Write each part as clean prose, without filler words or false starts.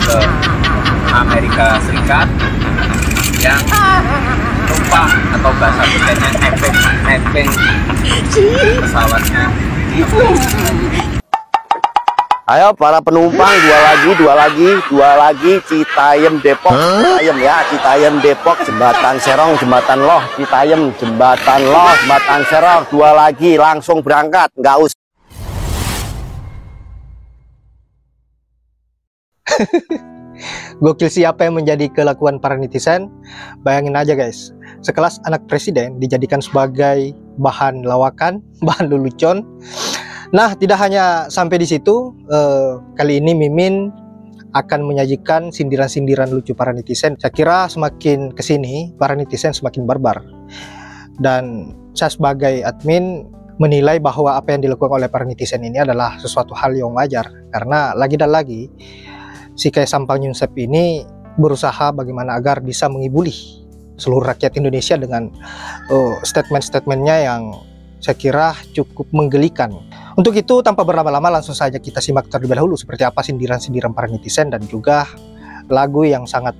ke Amerika Serikat yang numpang atau bahasa bedanya nebeng pesawatnya. Ayo para penumpang, dua lagi Citayam Depok. Citayam ya, Citayam Depok, Jembatan Serong, Jembatan Loh, Citayam, Jembatan Loh, Jembatan Serong, dua lagi langsung berangkat, nggak usah. Gokil siapa yang menjadi kelakuan para netizen? Bayangin aja guys, sekelas anak presiden dijadikan sebagai bahan lawakan, bahan lelucon. Nah, tidak hanya sampai di situ, kali ini Mimin akan menyajikan sindiran-sindiran lucu para netizen. Saya kira semakin kesini, para netizen semakin barbar. Dan saya sebagai admin menilai bahwa apa yang dilakukan oleh para netizen ini adalah sesuatu hal yang wajar. Karena lagi dan lagi, si Kaisang Pangarep ini berusaha bagaimana agar bisa mengibuli seluruh rakyat Indonesia dengan statement-statementnya yang saya kira cukup menggelikan. Untuk itu, tanpa berlama-lama, langsung saja kita simak terlebih dahulu seperti apa sindiran-sindiran para netizen dan juga lagu yang sangat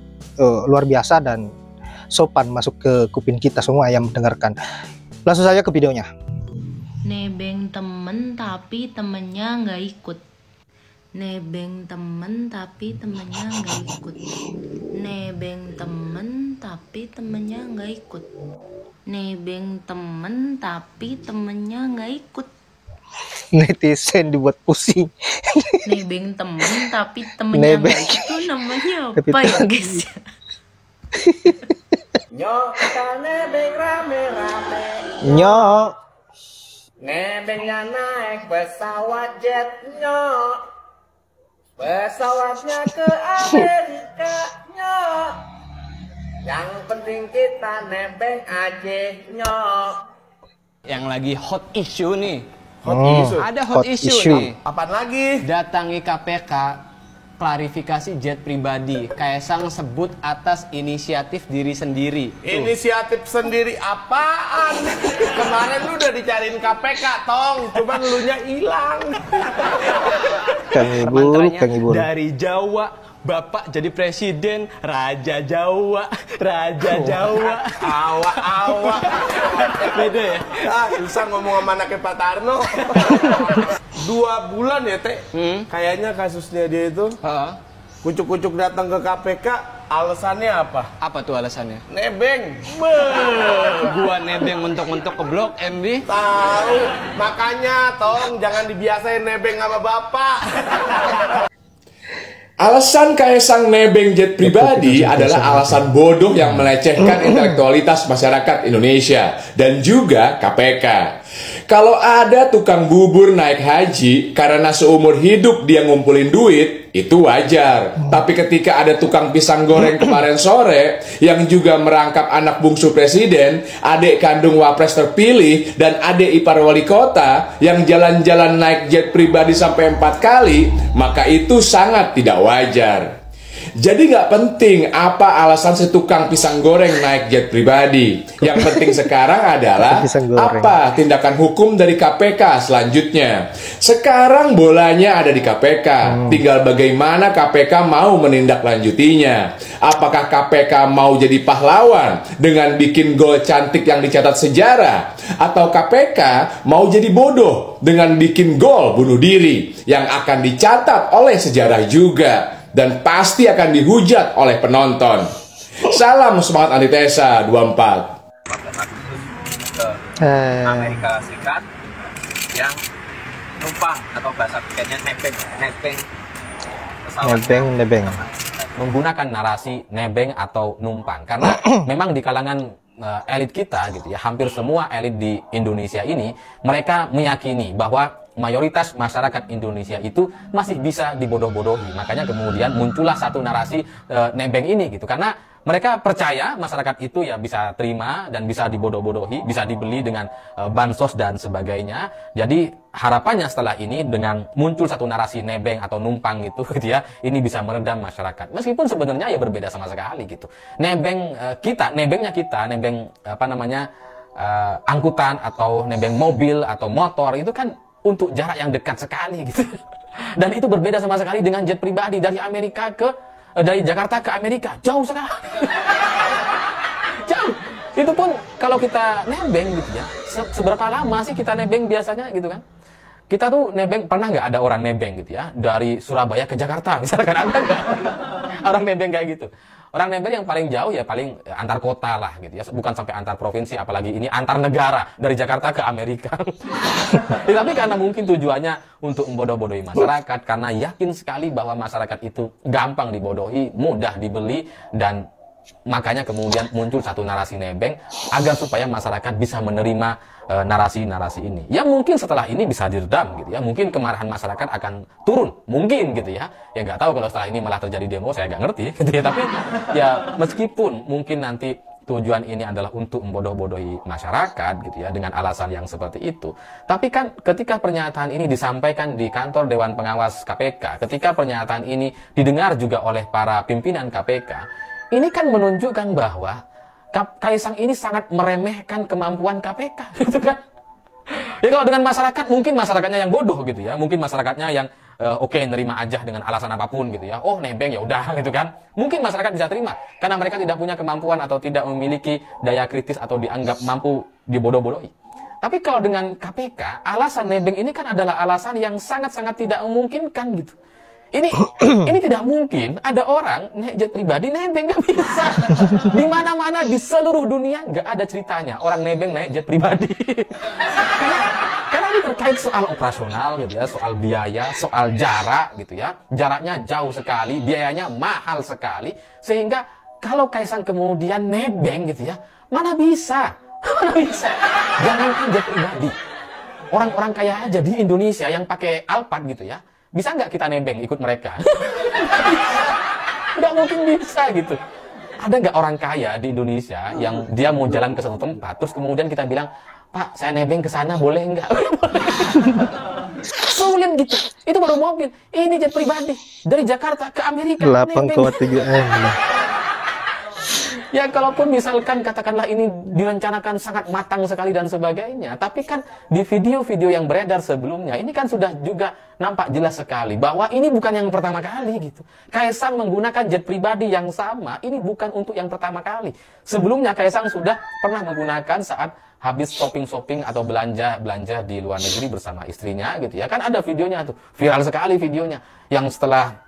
luar biasa dan sopan masuk ke kuping kita semua yang mendengarkan. Langsung saja ke videonya. Nebeng temen tapi temennya nggak ikut. Nebeng temen tapi temennya nggak ikut. Nebeng temen tapi temennya nggak ikut. Nebeng temen tapi temennya nggak ikut. Netizen dibuat pusing. Nebeng temen tapi temennya nggak ikut itu namanya apa ya guys? Nyok kita nebeng rame-rame. Nyok. Nebengnya naik pesawat jet nyok. Pesawatnya ke Amerika nyok. Yang penting kita nebeng aja nyok. Yang lagi hot issue nih. Ada hot hot issue nih. Apaan lagi? Datangi KPK, klarifikasi jet pribadi. Kaisang sebut atas inisiatif diri sendiri. Inisiatif sendiri apaan? Kemarin lu udah dicariin KPK, Tong. Cuman lu nya hilang. Mantranya dari Jawa, Bapak jadi presiden, Raja Jawa, Raja Jawa. Awak. Beda ya? Susah ngomong sama anaknya Pak Tarno. 2 bulan ya, Teh. Kayaknya kasusnya dia itu. Kucuk-kucuk datang ke KPK, alasannya apa? Apa tuh alasannya? Nebeng. Gua nebeng mentok-mentok ke Blok MB. Tahu, makanya Tong jangan dibiasain nebeng sama bapak. Alasan Kaisang nebeng jet pribadi adalah alasan bodoh yang melecehkan intelektualitas masyarakat Indonesia dan juga KPK. Kalau ada tukang bubur naik haji karena seumur hidup dia ngumpulin duit, itu wajar. Tapi ketika ada tukang pisang goreng kemarin sore yang juga merangkap anak bungsu presiden, adik kandung wapres terpilih, dan adik ipar wali kota yang jalan-jalan naik jet pribadi sampai 4 kali, maka itu sangat tidak wajar. Jadi nggak penting apa alasan si tukang pisang goreng naik jet pribadi. Yang penting sekarang adalah apa tindakan hukum dari KPK selanjutnya. Sekarang bolanya ada di KPK. Tinggal bagaimana KPK mau menindaklanjutinya. Apakah KPK mau jadi pahlawan dengan bikin gol cantik yang dicatat sejarah, atau KPK mau jadi bodoh dengan bikin gol bunuh diri yang akan dicatat oleh sejarah juga dan pasti akan dihujat oleh penonton. Salam semangat antitesa 24. Ke Amerika Serikat yang numpang atau bahasa bedanya nebeng pesawat. Nebeng. Menggunakan narasi nebeng atau numpang karena memang di kalangan elit kita gitu ya, hampir semua elit di Indonesia ini mereka meyakini bahwa mayoritas masyarakat Indonesia itu masih bisa dibodoh-bodohi. Makanya kemudian muncullah satu narasi nebeng ini gitu. Karena mereka percaya masyarakat itu ya bisa terima dan bisa dibodoh-bodohi, bisa dibeli dengan bansos dan sebagainya. Jadi harapannya setelah ini dengan muncul satu narasi nebeng atau numpang gitu ya, ini bisa meredam masyarakat. Meskipun sebenarnya ya berbeda sama sekali gitu. Nebengnya kita, nebeng angkutan atau nebeng mobil atau motor itu kan untuk jarak yang dekat sekali gitu. Dan itu berbeda sama sekali dengan jet pribadi dari Amerika ke dari Jakarta ke Amerika jauh sekali. Jauh. Itu pun kalau kita nebeng gitu ya, seberapa lama sih kita nebeng biasanya gitu kan? Kita tuh nebeng, pernah nggak ada orang nebeng gitu ya, dari Surabaya ke Jakarta misalkan, ada nggak orang nebeng kayak gitu? Orang nebeng yang paling jauh ya paling antar kota lah gitu ya, bukan sampai antar provinsi, apalagi ini antar negara dari Jakarta ke Amerika. Ya, tapi karena mungkin tujuannya untuk membodoh-bodohi masyarakat, karena yakin sekali bahwa masyarakat itu gampang dibodohi, mudah dibeli, dan makanya kemudian muncul satu narasi nebeng agar supaya masyarakat bisa menerima narasi-narasi ini. Ya mungkin setelah ini bisa diredam gitu ya. Mungkin kemarahan masyarakat akan turun, mungkin gitu ya. Ya nggak tahu kalau setelah ini malah terjadi demo, saya nggak ngerti gitu ya. Tapi ya meskipun mungkin nanti tujuan ini adalah untuk membodoh-bodohi masyarakat gitu ya, dengan alasan yang seperti itu. Tapi kan ketika pernyataan ini disampaikan di kantor Dewan Pengawas KPK, ketika pernyataan ini didengar juga oleh para pimpinan KPK, ini kan menunjukkan bahwa Kaisang ini sangat meremehkan kemampuan KPK, gitu kan? Ya kalau dengan masyarakat, mungkin masyarakatnya yang bodoh gitu ya, mungkin masyarakatnya yang oke, nerima aja dengan alasan apapun gitu ya. Oh nebeng ya udah gitu kan? Mungkin masyarakat bisa terima karena mereka tidak punya kemampuan atau tidak memiliki daya kritis atau dianggap mampu dibodoh-bodohi. Tapi kalau dengan KPK, alasan nebeng ini kan adalah alasan yang sangat-sangat tidak memungkinkan gitu. Ini tidak mungkin ada orang naik jet pribadi nebeng, nggak bisa. Di mana-mana di seluruh dunia nggak ada ceritanya orang nebeng naik jet pribadi. karena ini terkait soal operasional gitu ya, soal biaya, soal jarak gitu ya. Jaraknya jauh sekali, biayanya mahal sekali, sehingga kalau Kaisang kemudian nebeng gitu ya, mana bisa? Mana bisa? Jangankan jet pribadi, orang-orang kaya aja di Indonesia yang pakai Alphard gitu ya, bisa nggak kita nebeng ikut mereka? Nggak mungkin bisa gitu. Ada nggak orang kaya di Indonesia yang dia mau jalan ke satu tempat, terus kemudian kita bilang, Pak, saya nebeng ke sana boleh nggak? Sulit gitu. Itu baru mobil. Ini jet pribadi dari Jakarta ke Amerika. 8,7 M. Ya kalaupun misalkan katakanlah ini direncanakan sangat matang sekali dan sebagainya, tapi kan di video-video yang beredar sebelumnya ini kan sudah juga nampak jelas sekali bahwa ini bukan yang pertama kali gitu. Kaisang menggunakan jet pribadi yang sama, ini bukan untuk yang pertama kali. Sebelumnya Kaisang sudah pernah menggunakan saat habis shopping-shopping atau belanja di luar negeri bersama istrinya gitu ya. Kan ada videonya tuh, viral sekali videonya, yang setelah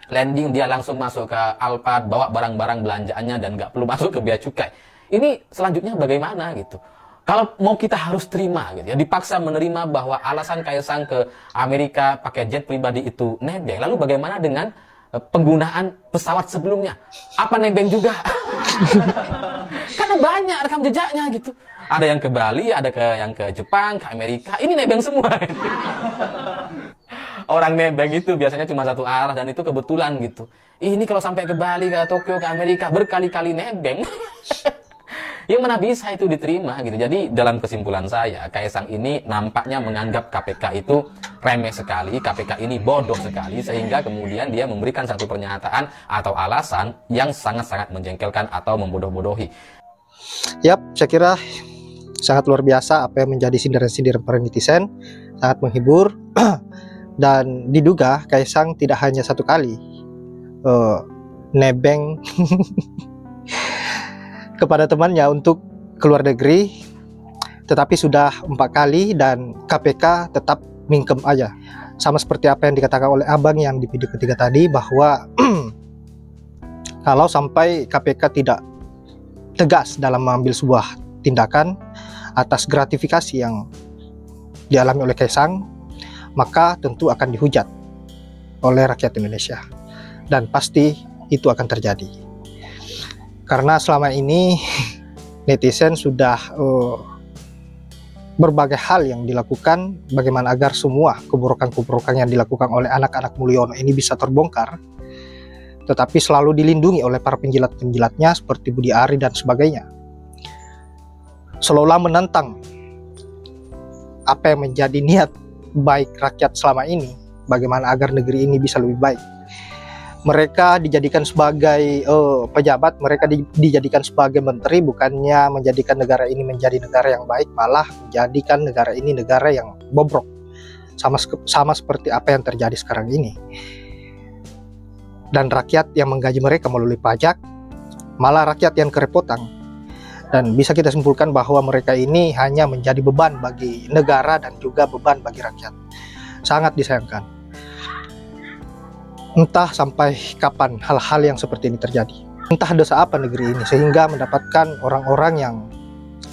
landing dia langsung masuk ke Alphard, bawa barang-barang belanjaannya dan nggak perlu masuk ke bea cukai. Ini selanjutnya bagaimana gitu? Kalau mau kita harus terima gitu ya, dipaksa menerima bahwa alasan Kaisang ke Amerika pakai jet pribadi itu nebeng. Lalu bagaimana dengan penggunaan pesawat sebelumnya? Apa nebeng juga? Karena banyak rekam jejaknya gitu. Ada yang ke Bali, ada yang ke Jepang, ke Amerika. Ini nebeng semua. Orang nebeng itu biasanya cuma satu arah dan itu kebetulan gitu. Ini kalau sampai ke Bali, ke Tokyo, ke Amerika berkali-kali nebeng. Yang mana bisa itu diterima gitu. Jadi dalam kesimpulan saya, Kaisang ini nampaknya menganggap KPK itu remeh sekali, KPK ini bodoh sekali, sehingga kemudian dia memberikan satu pernyataan atau alasan yang sangat-sangat menjengkelkan atau membodoh-bodohi. Yap, saya kira sangat luar biasa apa yang menjadi sindiran-sindiran para netizen, sangat menghibur. Dan diduga Kaisang tidak hanya satu kali nebeng kepada temannya untuk keluar negeri, tetapi sudah 4 kali dan KPK tetap mingkem aja. Sama seperti apa yang dikatakan oleh abang yang di video ketiga tadi, bahwa kalau sampai KPK tidak tegas dalam mengambil sebuah tindakan atas gratifikasi yang dialami oleh Kaisang, maka tentu akan dihujat oleh rakyat Indonesia, dan pasti itu akan terjadi. Karena selama ini netizen sudah berbagai hal yang dilakukan bagaimana agar semua keburukan-keburukan yang dilakukan oleh anak-anak Mulyono ini bisa terbongkar, tetapi selalu dilindungi oleh para penjilat-penjilatnya seperti Budi Ari dan sebagainya, seolah menantang apa yang menjadi niat baik rakyat selama ini, bagaimana agar negeri ini bisa lebih baik. Mereka dijadikan sebagai pejabat, mereka dijadikan sebagai menteri, bukannya menjadikan negara ini menjadi negara yang baik, malah menjadikan negara ini negara yang bobrok, sama seperti apa yang terjadi sekarang ini. dan rakyat yang menggaji mereka melalui pajak, malah rakyat yang kerepotan. Dan bisa kita simpulkan bahwa mereka ini hanya menjadi beban bagi negara dan juga beban bagi rakyat. Sangat disayangkan. Entah sampai kapan hal-hal yang seperti ini terjadi. Entah dosa apa negeri ini sehingga mendapatkan orang-orang yang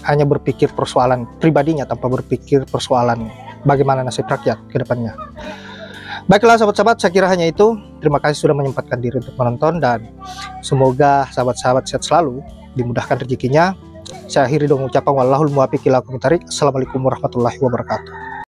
hanya berpikir persoalan pribadinya tanpa berpikir persoalan bagaimana nasib rakyat ke depannya. Baiklah sahabat-sahabat, saya kira hanya itu. Terima kasih sudah menyempatkan diri untuk menonton dan semoga sahabat-sahabat sehat selalu, dimudahkan rezekinya. Saya akhiri dengan ucapan wallahul muwaffiq ila aqwamit thoriq. Assalamualaikum warahmatullahi wabarakatuh.